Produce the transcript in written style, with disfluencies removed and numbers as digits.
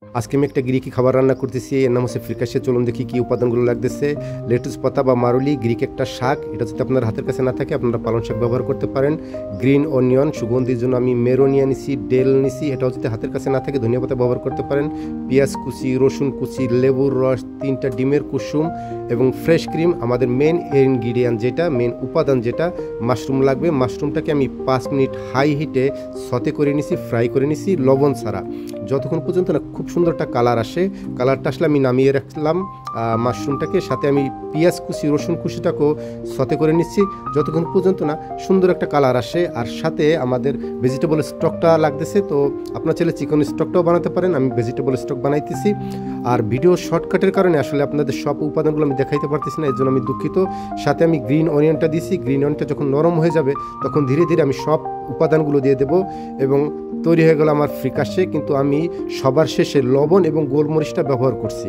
আজকে আমি একটা গ্রিকি খাবার রান্না করতেছি। এর নাম হচ্ছে ফ্রিকাসে। চলুন দেখি কি উপাদানগুলো লাগতেছে। লেটুস পাতা বা মারুলি, গ্রিক একটা শাক, এটা যদি আপনার হাতের কাছে না থাকে আপনারা পালং শাক ব্যবহার করতে পারেন। গ্রিন অনিয়ন, সুগন্ধির জন্য আমি মেরোনিয়া নিছি, ডেল নিছি, এটাও যদি হাতের কাছে না থাকে ধনিয়া পাতা ব্যবহার করতে পারেন। পেঁয়াজ কুচি, রসুন কুচি, লেবুর রস, 3টা ডিমের কুসুম এবং ফ্রেশ ক্রিম। আমাদের মেন ইনগ্রিডিয়েন্ট যেটা, মেন উপাদান যেটা, মাশরুম লাগবে। মাশরুমটাকে আমি 5 মিনিট হাই হিটে সতে করে নিছি, ফ্রাই করে নিছি লবণ ছাড়া, যতক্ষণ পর্যন্ত না খুব সুন্দর একটা কালার আসে। কালারটা আসলে আমি নামিয়ে রাখলাম মাশরুমটাকে। সাথে আমি পেঁয়াজ কুচি, রসুন কুচিটাকেও সতে করে নিচ্ছি, যতক্ষণ পর্যন্ত না সুন্দর একটা কালার আসে। আর সাথে আমাদের ভেজিটেবল স্টকটা লাগতেছে, তো আপনার চাইলে চিকেন স্টকটাও বানাতে পারেন, আমি ভেজিটেবল স্টক বানাইতেছি। আর ভিডিও শর্টকাটের কারণে আসলে আপনাদের সব উপাদানগুলো আমি দেখাইতে পারতেছি না, এর জন্য আমি দুঃখিত। সাথে আমি গ্রিন অনিয়নটা দিছি। গ্রিন অনিয়নটা যখন নরম হয়ে যাবে তখন ধীরে ধীরে আমি সব উপাদানগুলো দিয়ে দেবো এবং তৈরি হয়ে গেল আমার ফ্রিকাসে। কিন্তু আমি সবার শেষে লবণ এবং গোলমরিচটা ব্যবহার করছি।